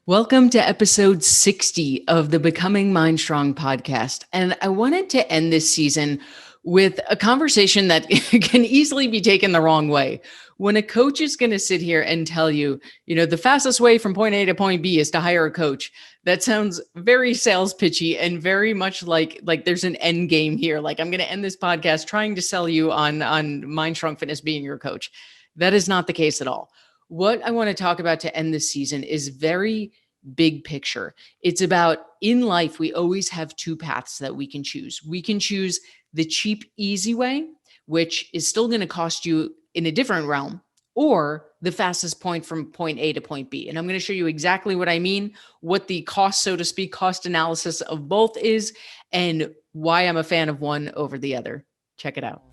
Welcome to episode 60 of the Becoming MindStrong podcast. And I wanted to end this season with a conversation that can easily be taken the wrong way. When a coach is going to sit here and tell you, the fastest way from point A to point B is to hire a coach, that sounds very sales pitchy and very much like there's an end game here. Like I'm going to end this podcast trying to sell you on MindStrong Fitness being your coach. That is not the case at all. What I want to talk about to end this season is very big picture. It's about in life, we always have two paths that we can choose. We can choose the cheap, easy way, which is still going to cost you in a different realm, or the fastest point from point A to point B. And I'm going to show you exactly what I mean, what the cost, so to speak, cost analysis of both is, and why I'm a fan of one over the other. Check it out.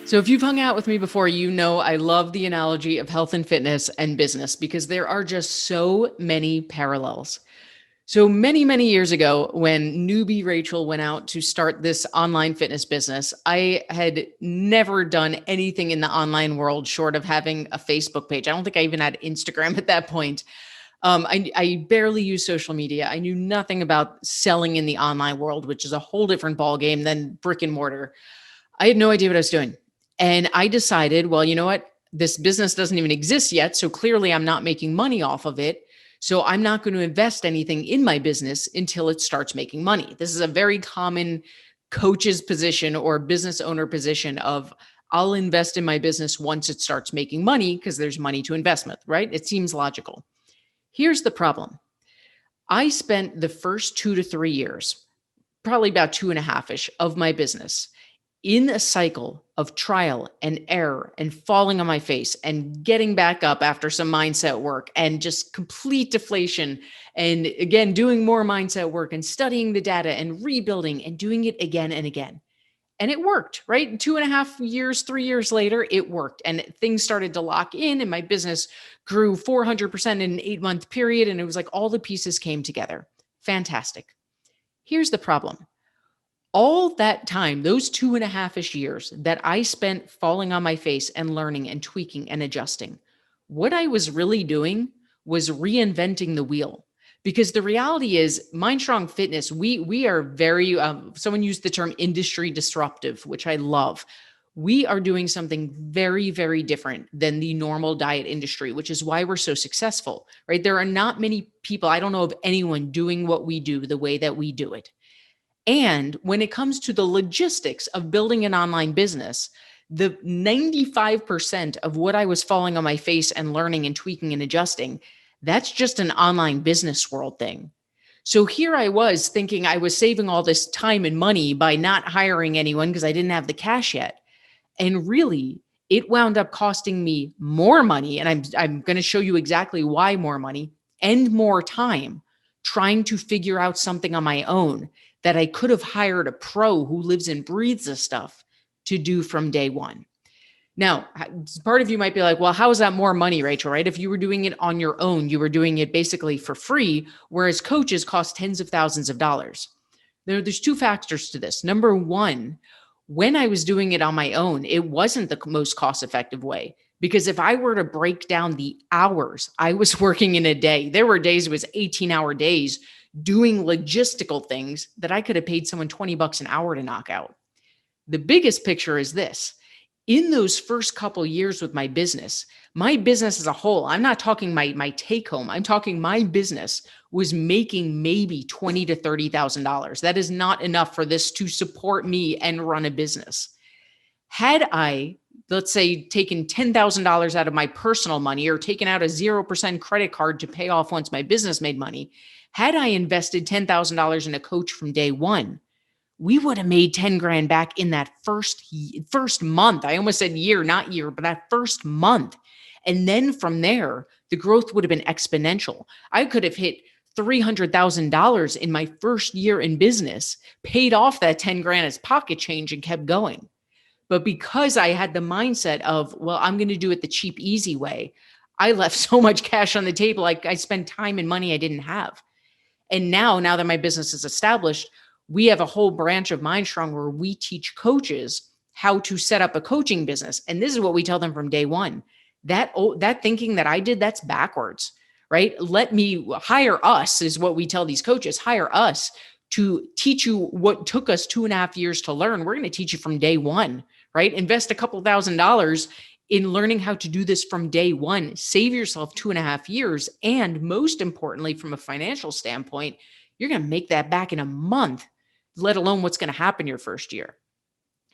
So if you've hung out with me before, you know I love the analogy of health and fitness and business because there are just so many parallels. So many, many years ago, when newbie Rachel went out to start this online fitness business, I had never done anything in the online world short of having a Facebook page. I don't think I even had Instagram at that point. I barely used social media. I knew nothing about selling in the online world, which is a whole different ballgame than brick and mortar. I had no idea what I was doing. And I decided, well, you know what? This business doesn't even exist yet. So clearly I'm not making money off of it. So I'm not going to invest anything in my business until it starts making money. This is a very common coach's position or business owner position of I'll invest in my business once it starts making money because there's money to investment, right? It seems logical. Here's the problem. I spent the first 2 to 3 years, probably about 2.5-ish of my business in a cycle of trial and error and falling on my face and getting back up after some mindset work and just complete deflation. And again, doing more mindset work and studying the data and rebuilding and doing it again and again. And it worked, right? 2.5 years, 3 years later, it worked. And things started to lock in and my business grew 400% in an 8-month period. And it was like all the pieces came together. Fantastic. Here's the problem. All that time, those 2.5-ish years that I spent falling on my face and learning and tweaking and adjusting, what I was really doing was reinventing the wheel. Because the reality is, MindStrong Fitness, we are very, someone used the term industry disruptive, which I love. We are doing something very, very different than the normal diet industry, which is why we're so successful, right? There are not many people, I don't know of anyone doing what we do the way that we do it. And when it comes to the logistics of building an online business, the 95% of what I was falling on my face and learning and tweaking and adjusting, that's just an online business world thing. So here I was thinking I was saving all this time and money by not hiring anyone because I didn't have the cash yet. And really, it wound up costing me more money. And I'm going to show you exactly why more money and more time trying to figure out something on my own that I could have hired a pro who lives and breathes this stuff to do from day one. Now, part of you might be like, well, how is that more money, Rachel, right? If you were doing it on your own, you were doing it basically for free, whereas coaches cost tens of thousands of dollars. There's two factors to this. Number one, when I was doing it on my own, it wasn't the most cost-effective way. Because if I were to break down the hours I was working in a day, there were days it was 18-hour days doing logistical things that I could have paid someone $20 an hour to knock out. The biggest picture is this. In those first couple years with my business as a whole, I'm not talking my take home. I'm talking my business was making maybe $20,000 to $30,000. That is not enough for this to support me and run a business. Had I, let's say, taken $10,000 out of my personal money or taken out a 0% credit card to pay off once my business made money, had I invested $10,000 in a coach from day one, we would have made 10 grand back in that first month. I almost said year, not year, but that first month. And then from there, the growth would have been exponential. I could have hit $300,000 in my first year in business, paid off that 10 grand as pocket change and kept going. But because I had the mindset of, well, I'm going to do it the cheap, easy way, I left so much cash on the table. I spent time and money I didn't have. And now that my business is established, we have a whole branch of MindStrong where we teach coaches how to set up a coaching business. And this is what we tell them from day one. That thinking that I did, that's backwards, right? Let me hire us is what we tell these coaches, hire us to teach you what took us 2.5 years to learn. We're going to teach you from day one, right? Invest a couple $1,000s in learning how to do this from day one, save yourself 2.5 years. And most importantly, from a financial standpoint, you're going to make that back in a month, let alone what's going to happen your first year.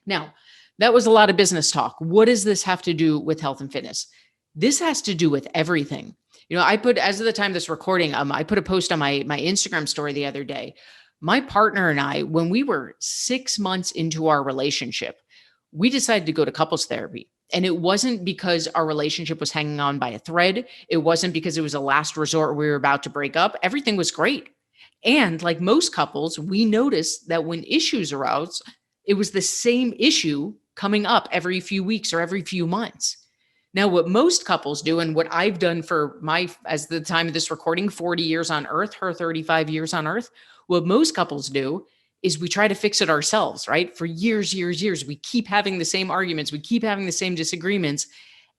Now, that was a lot of business talk. What does this have to do with health and fitness? This has to do with everything. I put, as of the time of this recording, I put a post on my Instagram story the other day. My partner and I, when we were 6 months into our relationship, we decided to go to couples therapy. And it wasn't because our relationship was hanging on by a thread. It wasn't because it was a last resort. We were about to break up. Everything was great. And like most couples, we noticed that when issues arose, it was the same issue coming up every few weeks or every few months. Now, what most couples do, and what I've done for as the time of this recording, 40 years on earth, her 35 years on earth, what most couples do is we try to fix it ourselves, right? For years, we keep having the same arguments. We keep having the same disagreements.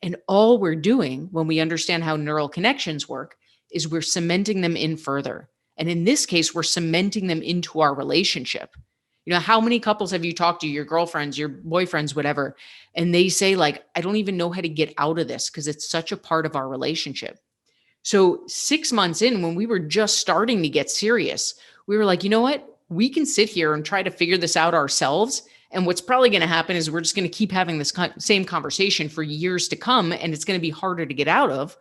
And all we're doing when we understand how neural connections work is we're cementing them in further. And in this case, we're cementing them into our relationship. How many couples have you talked to, your girlfriends, your boyfriends, whatever, and they say like, I don't even know how to get out of this because it's such a part of our relationship. So 6 months in, when we were just starting to get serious, we were like, you know what? We can sit here and try to figure this out ourselves. And what's probably going to happen is we're just going to keep having this same conversation for years to come, and it's going to be harder to get out of.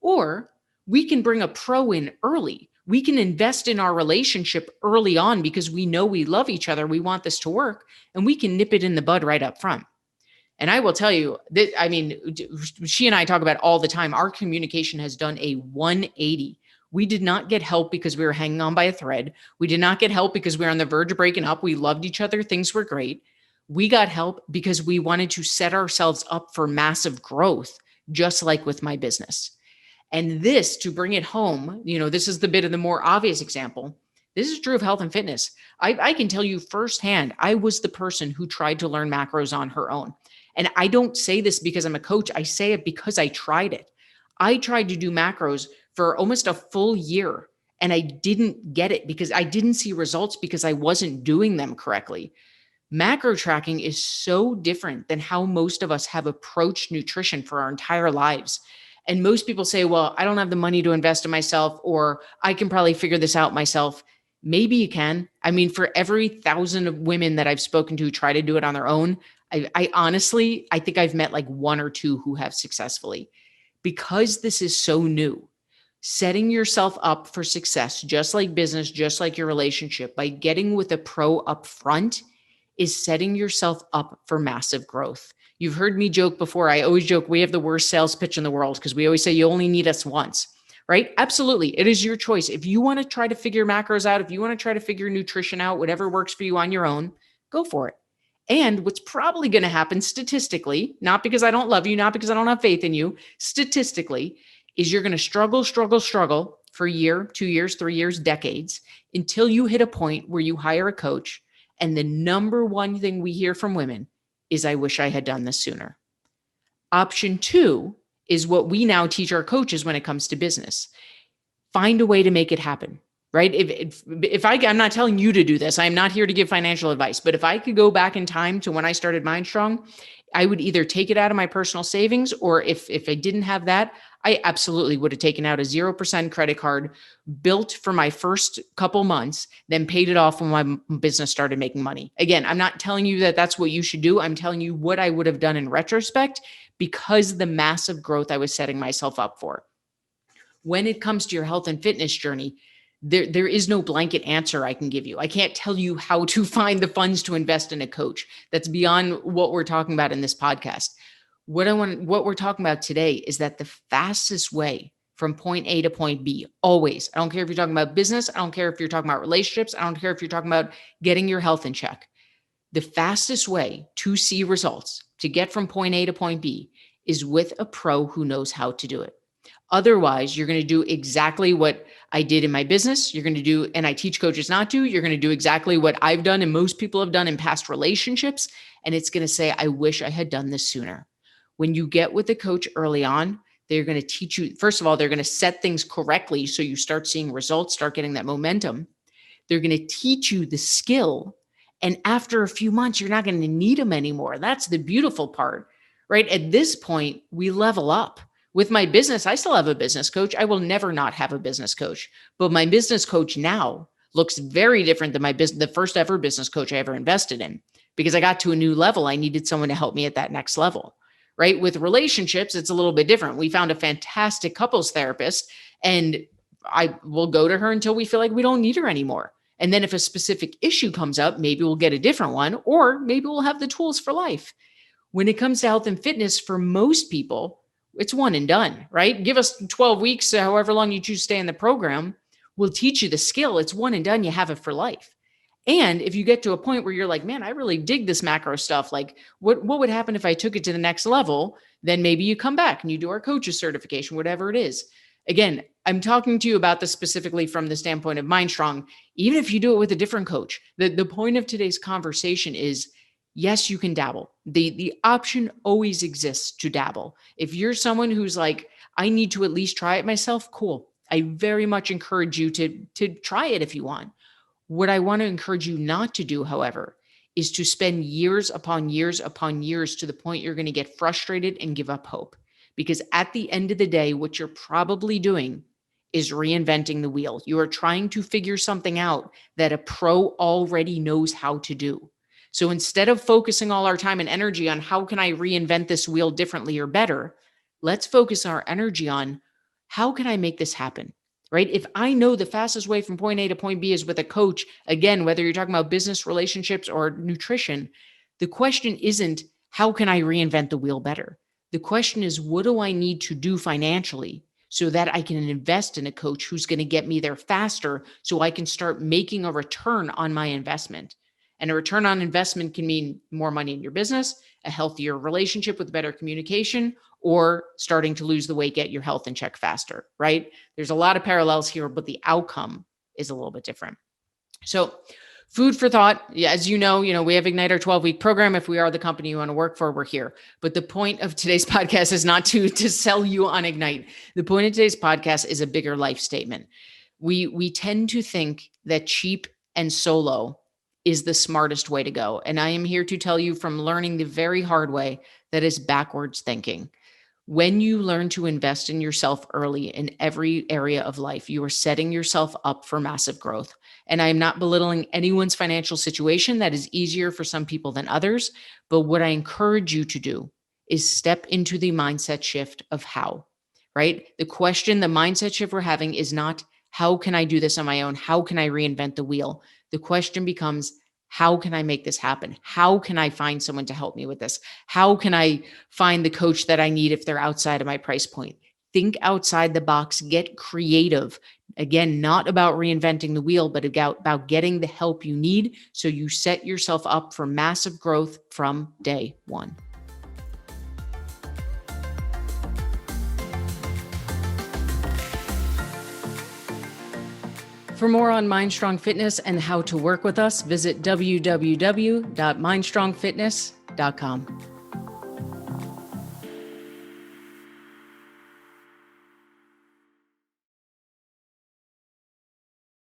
Or we can bring a pro in early. We can invest in our relationship early on because we know we love each other. We want this to work, and we can nip it in the bud right up front. And I will tell you that, she and I talk about all the time. Our communication has done a 180. We did not get help because we were hanging on by a thread. We did not get help because we were on the verge of breaking up. We loved each other. Things were great. We got help because we wanted to set ourselves up for massive growth, just like with my business. And this, to bring it home, this is the bit of the more obvious example. This is true of health and fitness. I can tell you firsthand, I was the person who tried to learn macros on her own. And I don't say this because I'm a coach. I say it because I tried it. I tried to do macros for almost a full year, and I didn't get it because I didn't see results because I wasn't doing them correctly. Macro tracking is so different than how most of us have approached nutrition for our entire lives. And most people say, well, I don't have the money to invest in myself, or I can probably figure this out myself. Maybe you can. For every 1,000 of women that I've spoken to who try to do it on their own, I honestly, I think I've met like 1 or 2 who have successfully. Because this is so new, setting yourself up for success, just like business, just like your relationship, by getting with a pro up front is setting yourself up for massive growth. You've heard me joke before. I always joke, we have the worst sales pitch in the world because we always say you only need us once, right? Absolutely. It is your choice. If you want to try to figure macros out, if you want to try to figure nutrition out, whatever works for you on your own, go for it. And what's probably going to happen statistically, not because I don't love you, not because I don't have faith in you, statistically, is you're going to struggle for a year, 2 years, 3 years, decades, until you hit a point where you hire a coach. And the number one thing we hear from women is, I wish I had done this sooner. Option 2 is what we now teach our coaches when it comes to business. Find a way to make it happen. Right? I'm not telling you to do this. I'm not here to give financial advice, but if I could go back in time to when I started MindStrong, I would either take it out of my personal savings, or if I didn't have that, I absolutely would have taken out a 0% credit card, built for my first couple months, then paid it off when my business started making money. Again, I'm not telling you that that's what you should do. I'm telling you what I would have done in retrospect because the massive growth I was setting myself up for. When it comes to your health and fitness journey, there is no blanket answer I can give you. I can't tell you how to find the funds to invest in a coach. That's beyond what we're talking about in this podcast. What we're talking about today is that the fastest way from point A to point B, always, I don't care if you're talking about business, I don't care if you're talking about relationships, I don't care if you're talking about getting your health in check. The fastest way to see results, to get from point A to point B, is with a pro who knows how to do it. Otherwise, you're going to do exactly what I did in my business. You're going to do, and I teach coaches not to, you're going to do exactly what I've done and most people have done in past relationships. And it's going to say, I wish I had done this sooner. When you get with a coach early on, they're going to teach you, first of all, they're going to set things correctly so you start seeing results, start getting that momentum. They're going to teach you the skill. And after a few months, you're not going to need them anymore. That's the beautiful part, right? At this point, we level up. With my business, I still have a business coach. I will never not have a business coach. But my business coach now looks very different than the first ever business coach I ever invested in, because I got to a new level. I needed someone to help me at that next level, right? With relationships, it's a little bit different. We found a fantastic couples therapist, and I will go to her until we feel like we don't need her anymore. And then if a specific issue comes up, maybe we'll get a different one, or maybe we'll have the tools for life. When it comes to health and fitness, for most people, it's one and done, right? Give us 12 weeks, however long you choose to stay in the program. We'll teach you the skill. It's one and done. You have it for life. And if you get to a point where you're like, man, I really dig this macro stuff. Like what would happen if I took it to the next level? Then maybe you come back and you do our coach's certification, whatever it is. Again, I'm talking to you about this specifically from the standpoint of MindStrong. Even if you do it with a different coach, the point of today's conversation is, yes, you can dabble. The option always exists to dabble. If you're someone who's like, I need to at least try it myself, cool. I very much encourage you to try it if you want. What I want to encourage you not to do, however, is to spend years upon years upon years to the point you're going to get frustrated and give up hope. Because at the end of the day, what you're probably doing is reinventing the wheel. You are trying to figure something out that a pro already knows how to do. So instead of focusing all our time and energy on how can I reinvent this wheel differently or better, let's focus our energy on how can I make this happen? Right? If I know the fastest way from point A to point B is with a coach, again, whether you're talking about business, relationships, or nutrition, the question isn't how can I reinvent the wheel better? The question is, what do I need to do financially so that I can invest in a coach who's going to get me there faster so I can start making a return on my investment? And a return on investment can mean more money in your business, a healthier relationship with better communication, or starting to lose the weight, get your health in check faster, right? There's a lot of parallels here, but the outcome is a little bit different. So food for thought. Yeah, as you know, we have Ignite, our 12-week program. If we are the company you want to work for, we're here. But the point of today's podcast is not to sell you on Ignite. The point of today's podcast is a bigger life statement. We tend to think that cheap and solo is the smartest way to go. And I am here to tell you from learning the very hard way that is backwards thinking. When you learn to invest in yourself early in every area of life, you are setting yourself up for massive growth. And I am not belittling anyone's financial situation. That is easier for some people than others. But what I encourage you to do is step into the mindset shift of how, right? The mindset shift we're having is not, how can I do this on my own? How can I reinvent the wheel? The question becomes, how can I make this happen? How can I find someone to help me with this? How can I find the coach that I need if they're outside of my price point? Think outside the box, get creative. Again, not about reinventing the wheel, but about getting the help you need so you set yourself up for massive growth from day one. For more on MindStrong Fitness and how to work with us, visit www.mindstrongfitness.com.